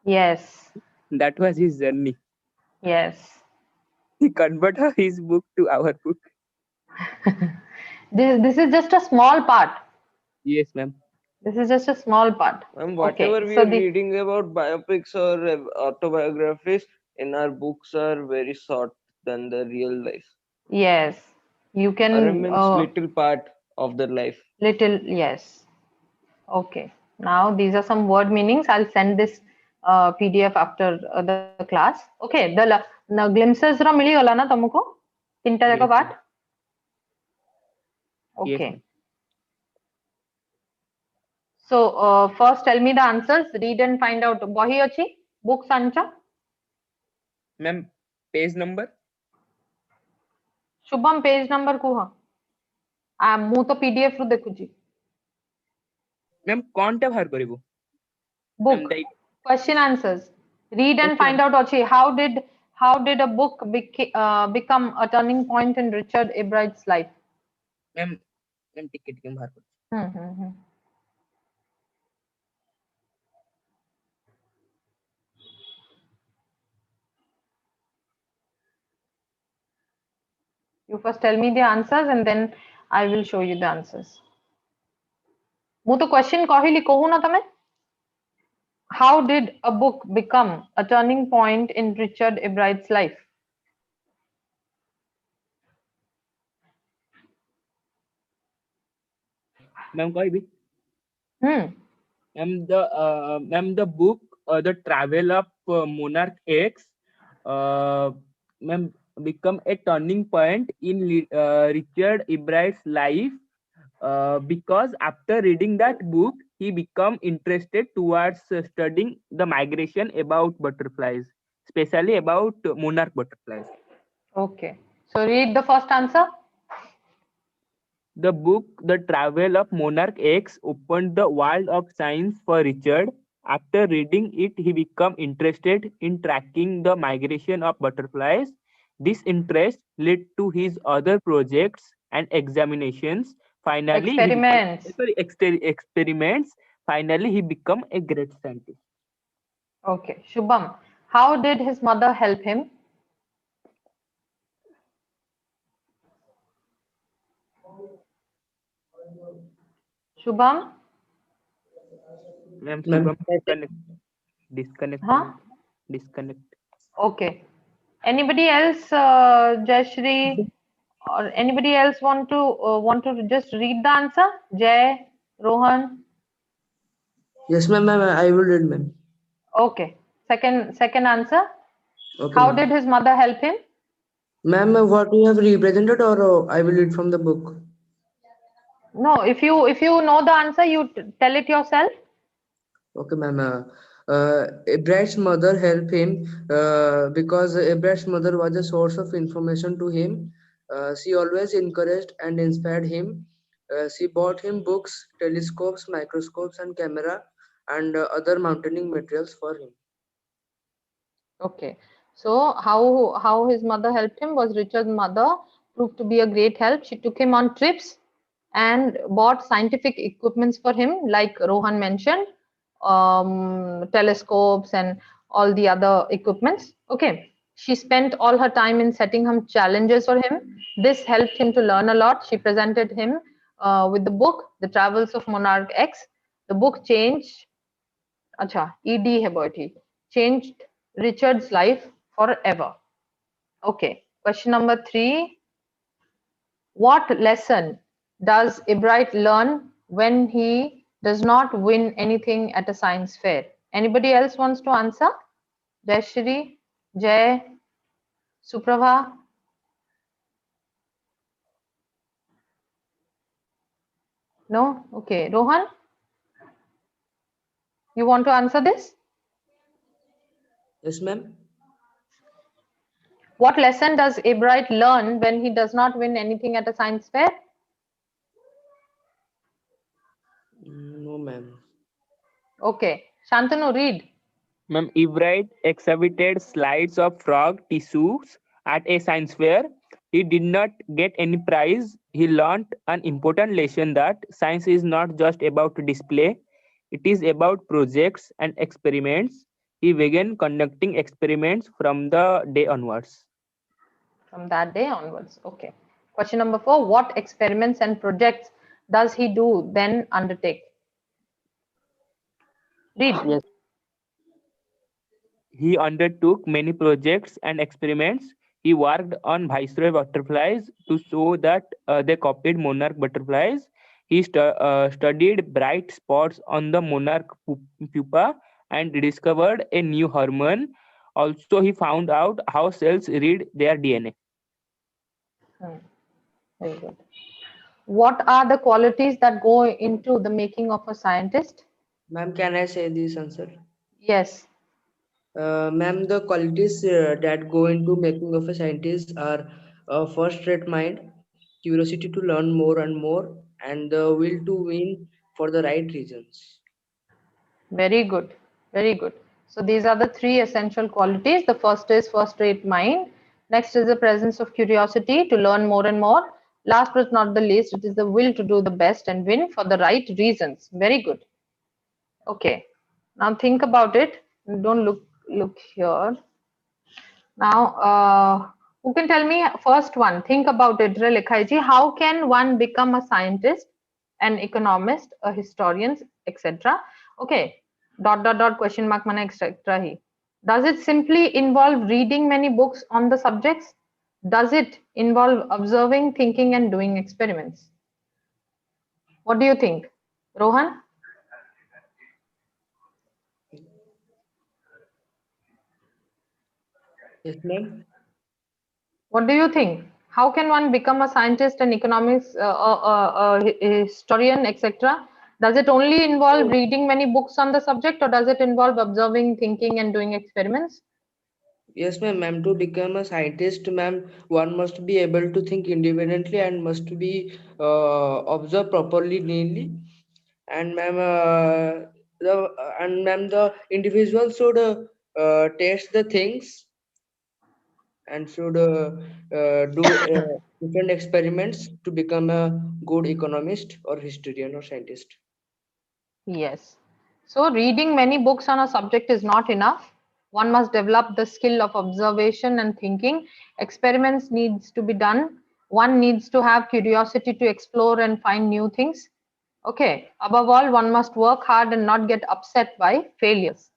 Speaker 2: Yes.
Speaker 4: That was his journey.
Speaker 2: Yes.
Speaker 4: He converted his book to our book.
Speaker 2: This is just a small part.
Speaker 4: Yes, ma'am.
Speaker 2: This is just a small part.
Speaker 1: And whatever
Speaker 2: Okay,
Speaker 1: we
Speaker 2: so
Speaker 1: are
Speaker 2: the
Speaker 1: reading about biopics or autobiographies in our books are very short than the real life.
Speaker 2: yes, you
Speaker 1: Or
Speaker 2: can
Speaker 1: means little part of the life.
Speaker 2: little yes. Okay. Now these are some word meanings. I'll send this PDF after the class. Okay. The glimpses रा मिली गला ना तुमको तीनटा
Speaker 4: Yes,
Speaker 2: जाका
Speaker 4: ma'am.
Speaker 2: पाठ.
Speaker 4: Yes,
Speaker 2: Okay.
Speaker 4: ma'am.
Speaker 2: So first tell me the answers. Read and find out. बही अच्छी books आंचा.
Speaker 4: Ma'am, page number.
Speaker 2: Shubham page number कुह. ମୁଁ ତ PDF ରୁ ଦେଖୁଛି.
Speaker 4: Ma'am, कौनटा बाहर करिबो?
Speaker 2: Book.
Speaker 4: Ma'am,
Speaker 2: Question answers. Read and
Speaker 4: Okay,
Speaker 2: find out अच्छी. How did a book become a turning point in Richard Ebright's life?
Speaker 4: ma'am, ticket क्यों बाहर करो?
Speaker 2: Hmm. You first tell me the answers and then I will show you the answers. ମୁଁ ତ question କହିଲି କହୁନ ତମେ. How did a book become a turning point in Richard Ebright's life?
Speaker 4: Ma'am, कहबी.
Speaker 2: Hmm.
Speaker 4: Ma'am, the book, The Travel of Monarch X, ma'am, become a turning point in Richard Ebright's life because after reading that book, he become interested towards studying the migration about butterflies, especially about monarch butterflies.
Speaker 2: Okay. So read the first answer.
Speaker 4: The book, The Travel of Monarch X, opened the world of science for Richard. After reading it, he became interested in tracking the migration of butterflies. This interest led to his other projects and examinations. Finally, experiments. Finally, he became a great scientist.
Speaker 2: Okay. Shubham, how did his mother help him? Shubham?
Speaker 4: Ma'am,
Speaker 5: Ma'am,
Speaker 4: disconnect.
Speaker 2: Huh?
Speaker 4: Disconnect.
Speaker 2: Okay. Anybody else, Jayashri, or anybody else want to just read the answer? Jay, Rohan.
Speaker 5: Yes, ma'am. I will read, ma'am.
Speaker 2: Okay. Second answer.
Speaker 5: Okay,
Speaker 2: How
Speaker 5: ma'am.
Speaker 2: did his mother help him?
Speaker 5: Ma'am, what you have represented, or I will read from the book.
Speaker 2: No, if you know the answer, you tell it yourself.
Speaker 5: Okay, ma'am. Ebright's mother helped him because Ebright's mother was a source of information to him. She always encouraged and inspired him. She bought him books, telescopes, microscopes, and camera, and other mountaineering materials for him.
Speaker 2: Okay. So how his mother helped him was Richard's mother proved to be a great help. She took him on trips and bought scientific equipments for him, like Rohan mentioned, telescopes and all the other equipments. Okay. She spent all her time in setting him challenges for him. This helped him to learn a lot. She presented him with the book, The Travels of Monarch X. The book changed. Acha, ED है बैठी. changed Richard's life forever? Okay, question number 3. What lesson does Ebright learn when he does not win anything at a science fair? Anybody else wants to answer? Jayashri, Jay, Suprabha? No? Okay. Rohan? You want to answer this?
Speaker 5: Yes, ma'am.
Speaker 2: What lesson does Ebright learn when he does not win anything at a science fair?
Speaker 5: No, ma'am.
Speaker 2: Okay. Shantanu, read.
Speaker 4: Ma'am, Ebright exhibited slides of frog tissues at a science fair. He did not get any prize. He learned an important lesson that science is not just about display, it is about projects and experiments. He began conducting experiments from the day onwards.
Speaker 2: From that day onwards. Okay. Question number 4. What experiments and projects does he do then undertake? Read.
Speaker 4: Yes. He undertook many projects and experiments. He worked on viceroy butterflies to show that they copied monarch butterflies. He studied bright spots on the monarch pupa and discovered a new hormone. Also, he found out how cells read their DNA.
Speaker 2: Very good. What are the qualities that go into the making of a scientist?
Speaker 5: Ma'am, can I say this answer?
Speaker 2: Yes.
Speaker 5: Ma'am, the qualities that go into making of a scientist are a first-rate mind, curiosity to learn more and more, and the will to win for the right reasons.
Speaker 2: Very good. Very good. So these are the 3 essential qualities. The first is first-rate mind. Next is the presence of curiosity to learn more and more. Last but not the least, it is the will to do the best and win for the right reasons. Very good. Okay. Now think about it. Don't look here. Now, who can tell me first one? Think about it, Lekhaiji. How can one become a scientist, an economist, a historian, etc.? Okay. Dot dot dot question mark mana etc. Hi. Does it simply involve reading many books on the subjects? Does it involve observing, thinking, and doing experiments? What do you think, Rohan?
Speaker 5: Yes, ma'am.
Speaker 2: What do you think? How can one become a scientist, an economics, historian, etc.? Does it only involve reading many books on the subject, or does it involve observing, thinking, and doing experiments?
Speaker 5: Yes, ma'am. Ma'am, to become a scientist, ma'am, one must be able to think independently and must be observe properly, daily. And ma'am, the individual should test the things and should do different experiments to become a good economist or historian or scientist.
Speaker 2: Yes. So reading many books on a subject is not enough. One must develop the skill of observation and thinking. Experiments needs to be done. One needs to have curiosity to explore and find new things. Okay. Above all, one must work hard and not get upset by failures.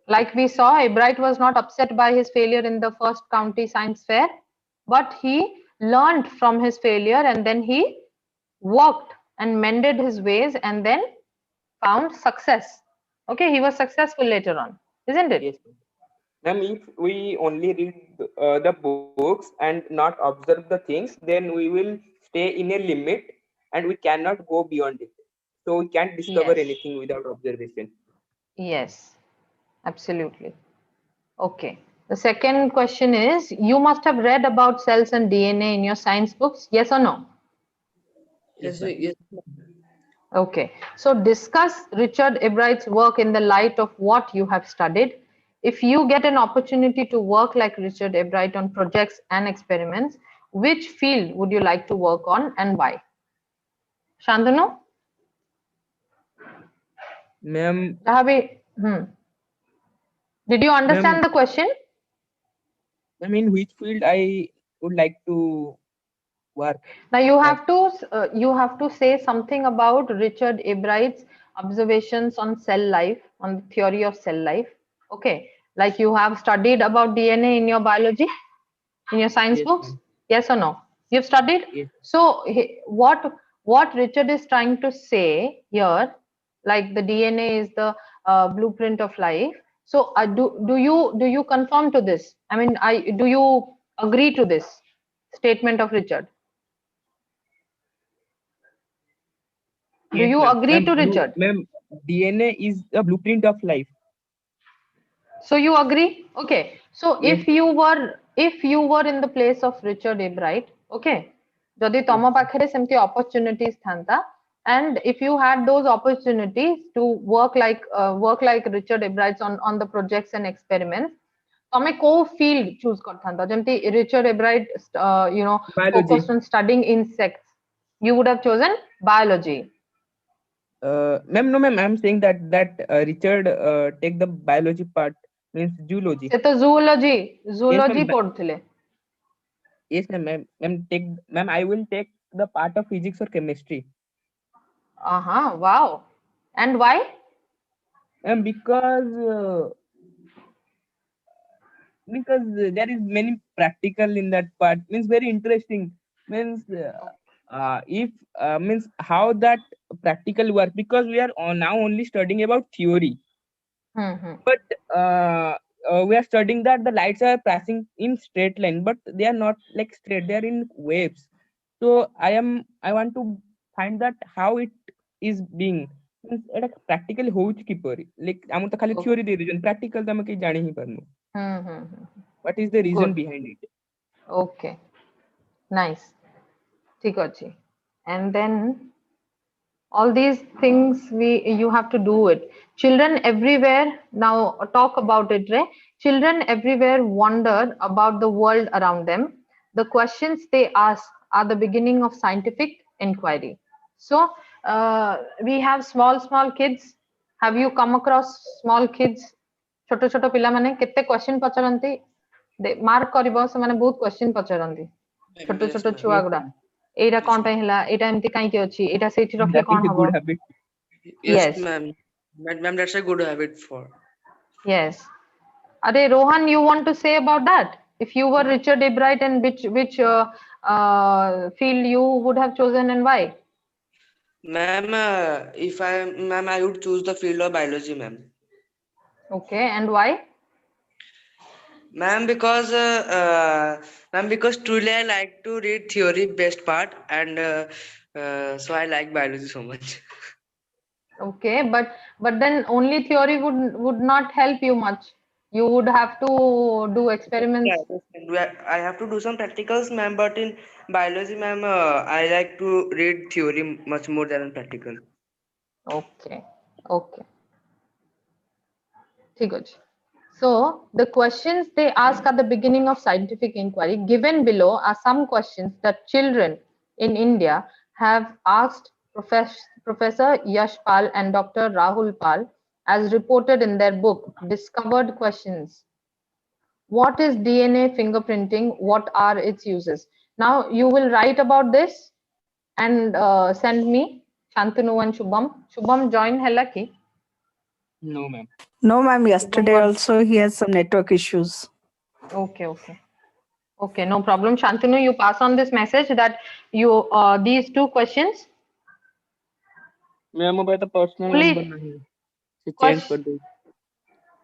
Speaker 2: Like we saw, Ebright was not upset by his failure in the first county science fair, but he learned from his failure and then he worked and mended his ways and then found success. Okay, he was successful later on, isn't it?
Speaker 4: Yes. Ma'am, if we only read the books and not observe the things, then we will stay in a limit and we cannot go beyond it. So we can't discover
Speaker 2: Yes.
Speaker 4: anything without observation.
Speaker 2: Yes, absolutely. Okay. The second question is, you must have read about cells and DNA in your science books, yes or no?
Speaker 5: Yes,
Speaker 4: ma'am.
Speaker 5: yes.
Speaker 2: Okay, so discuss Richard Ebright's work in the light of what you have studied. If you get an opportunity to work like Richard Ebright on projects and experiments, which field would you like to work on and why? Shantanu?
Speaker 4: Ma'am,
Speaker 2: Did you understand the question?
Speaker 4: I mean, which field I would like to work?
Speaker 2: Now you have to say something about Richard Ebright's observations on cell life, on the theory of cell life. Okay, like you have studied about DNA in your biology, in your science
Speaker 4: Yes,
Speaker 2: books?
Speaker 4: ma'am.
Speaker 2: Yes or no? You've studied?
Speaker 4: Yes.
Speaker 2: So what Richard is trying to say here, like the DNA is the blueprint of life. So do you conform to this? I mean, do you agree to this statement of Richard? Do
Speaker 4: Yes,
Speaker 2: you
Speaker 4: ma'am.
Speaker 2: agree to
Speaker 4: No,
Speaker 2: Richard?
Speaker 4: ma'am. DNA is a blueprint of life.
Speaker 2: So you agree? Okay. So
Speaker 4: Yes.
Speaker 2: if you were in the place of Richard Ebright, okay, যদি ତମ ପାଖରେ ସେମିତି opportunities ଥାନ୍ତା, and if you had those opportunities to work like Richard Ebright on the projects and experiments, ତମେ କୋଉ field choose କରିଥାନ୍ତ? ଯେମିତି Richard Ebright
Speaker 4: Biology.
Speaker 2: focused on studying insects, you would have chosen biology.
Speaker 4: Ma'am, no, ma'am. I'm saying that Richard take the biology part, means zoology.
Speaker 2: ସେ ତ zoology
Speaker 4: ma'am.
Speaker 2: ପଢୁଥିଲେ.
Speaker 4: Yes, ma'am. Ma'am, I will take the part of physics or chemistry.
Speaker 2: Wow. And why?
Speaker 4: Ma'am, because there is many practical in that part, means very interesting, means if means how that practical work, because we are now only studying about theory, but we are studying that the lights are passing in straight line, but they are not like straight, they are in waves. So I want to find that how it is being, means এটা practically ହଉଛି କିପରି, like ଆମର ତ ଖାଲି theory ଦେଇ ଦେଇଛନ୍ତି, practical ତ ଆମେ କେହି ଜାଣି ହିଁ ପାରୁନୁ. What is the reason
Speaker 2: Good.
Speaker 4: behind it?
Speaker 2: Okay. Nice. ठीक ଅଛି. And then all these things you have to do it. Children everywhere now talk about it, right? Children everywhere wonder about the world around them. The questions they ask are the beginning of scientific inquiry. So we have small kids. Have you come across small kids? छोट छोट पिला माने केते question पचरंती, mark करिवो से माने बहुत question पचरंती, छोट छोट छुआ गुडा एटा कोन पे हला, एटा एमती काई के अछि, एटा सेठी रखले
Speaker 4: That
Speaker 2: कोन
Speaker 4: is a
Speaker 2: हबो.
Speaker 4: good habit.
Speaker 5: Yes,
Speaker 2: Yes.
Speaker 5: ma'am. Ma'am, that's a good habit for.
Speaker 2: Yes. Are Rohan, you want to say about that? If you were Richard Ebright, and which field you would have chosen and why?
Speaker 5: Ma'am, ma'am, I would choose the field of biology, ma'am.
Speaker 2: Okay, and why?
Speaker 5: Ma'am, because truly I like to read theory based part, and so I like biology so much.
Speaker 2: Okay, but then only theory would not help you much. You would have to do experiments.
Speaker 5: I have to do some practicals, ma'am, but in biology, ma'am, I like to read theory much more than practical.
Speaker 2: Okay. ठीक अछि. So the questions they ask at the beginning of scientific inquiry given below are some questions that children in India have asked Professor Yash Pal and Dr. Rahul Pal as reported in their book Discovered Questions. What is DNA fingerprinting? What are its uses? Now you will write about this and send me. Shantanu and Shubham. Shubham join hela ki?
Speaker 4: No, ma'am.
Speaker 6: No, ma'am. Yesterday
Speaker 2: what-
Speaker 6: also he has some network issues.
Speaker 2: Okay, no problem. Shantanu, you pass on this message that you these two questions.
Speaker 4: Ma'am, mobile तो personal
Speaker 2: Only-
Speaker 4: number नहीं है, से change कर दो.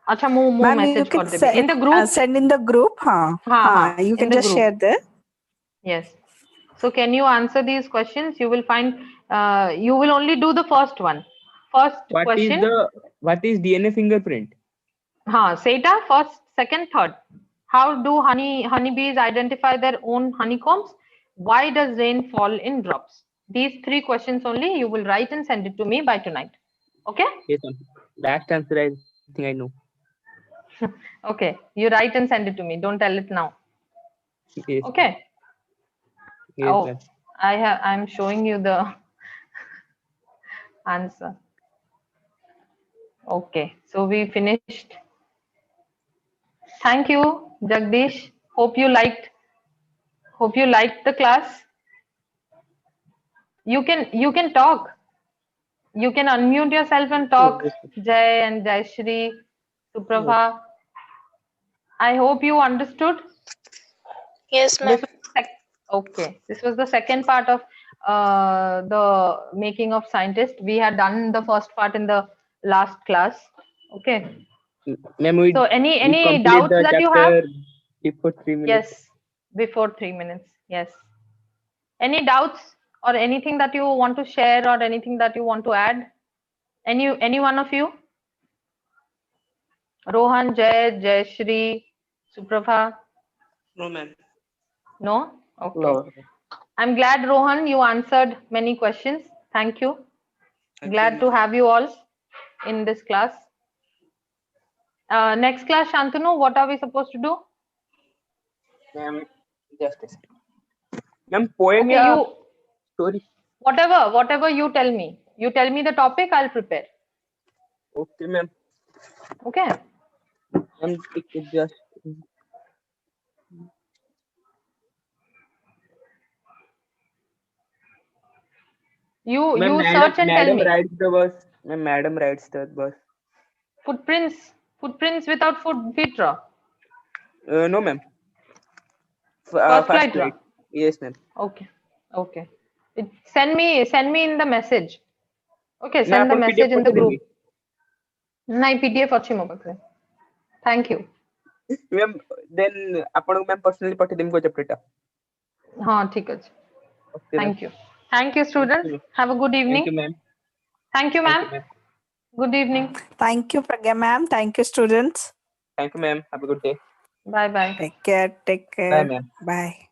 Speaker 2: अच्छा मु
Speaker 6: Ma'am, you
Speaker 2: message
Speaker 6: can
Speaker 2: कर देबे in the group.
Speaker 6: send in the group.
Speaker 2: हाँ,
Speaker 6: You
Speaker 2: in
Speaker 6: can
Speaker 2: the
Speaker 6: just
Speaker 2: group.
Speaker 6: share there.
Speaker 2: Yes. So can you answer these questions? You will find you will only do the first one. First question.
Speaker 4: What is DNA fingerprint?
Speaker 2: हाँ, सेटा first, second, third. How do honeybees identify their own honeycombs? Why does rain fall in drops? These three questions only you will write and send it to me by tonight. Okay?
Speaker 4: Yes, ma'am. Last answer I think I know.
Speaker 2: Okay. You write and send it to me. Don't tell it now.
Speaker 4: Yes.
Speaker 2: Okay.
Speaker 4: Yes,
Speaker 2: Oh,
Speaker 4: ma'am.
Speaker 2: I'm showing you the answer. Okay. So we finished. Thank you, Jagdish. Hope you liked the class. You can talk. You can unmute yourself and talk.
Speaker 4: Yes,
Speaker 2: Jai and Jai Shri. Suprabha, I hope you understood.
Speaker 7: Yes, ma'am.
Speaker 2: Okay, this was the second part of the making of scientist. We had done the first part in the last class. Okay.
Speaker 4: Ma'am, we
Speaker 2: So any
Speaker 4: complete
Speaker 2: doubts
Speaker 4: the
Speaker 2: that you have?
Speaker 4: chapter before 3 minutes.
Speaker 2: Yes, before 3 minutes. Yes. Any doubts or anything that you want to share or anything that you want to add? Any one of you? Rohan, Jay, Shri, Suprabha?
Speaker 5: No, ma'am.
Speaker 2: No? Okay.
Speaker 1: No.
Speaker 2: I'm glad, Rohan, you answered many questions. Thank you.
Speaker 5: Thank
Speaker 2: Glad
Speaker 5: you,
Speaker 2: to
Speaker 5: ma'am.
Speaker 2: have you all in this class. Next class, Shantanu, what are we supposed to do?
Speaker 4: Ma'am, just a second. Ma'am, poem
Speaker 2: Okay,
Speaker 4: या
Speaker 2: you
Speaker 4: story?
Speaker 2: whatever you tell me. You tell me the topic, I'll prepare.
Speaker 4: Okay, ma'am.
Speaker 2: Okay.
Speaker 4: Ma'am, just
Speaker 2: You
Speaker 4: ma'am,
Speaker 2: search and tell
Speaker 4: madam
Speaker 2: me.
Speaker 4: rides the bus. Ma'am, madam rides the bus.
Speaker 2: Footprints without feet draw.
Speaker 4: No, ma'am.
Speaker 2: First
Speaker 4: First
Speaker 2: flight draw.
Speaker 4: flight. Yes, ma'am.
Speaker 2: Okay. Okay. Send me in the message. Okay,
Speaker 4: मैं
Speaker 2: send the
Speaker 4: आपको
Speaker 2: message
Speaker 4: PDF
Speaker 2: in the group.
Speaker 4: पठेदेंगी
Speaker 2: ନାଇଁ PDF ଅଛି ମୋ ପାଖରେ. Thank you.
Speaker 4: Ma'am then आपको ma'am personally पठेदेंगी को chapter टा
Speaker 2: हाँ ठीक ଅଛି.
Speaker 4: Okay
Speaker 2: Thank you. Thank you, students.
Speaker 4: you.
Speaker 2: Have a good
Speaker 4: thank
Speaker 2: evening.
Speaker 4: You ma'am
Speaker 2: Thank you, ma'am. Good evening.
Speaker 6: Thank you, Pragya ma'am. Thank you, students.
Speaker 4: Thank you ma'am have a good day
Speaker 2: Bye bye.
Speaker 6: Take care. Take
Speaker 4: bye
Speaker 6: care.
Speaker 4: Ma'am
Speaker 6: Bye.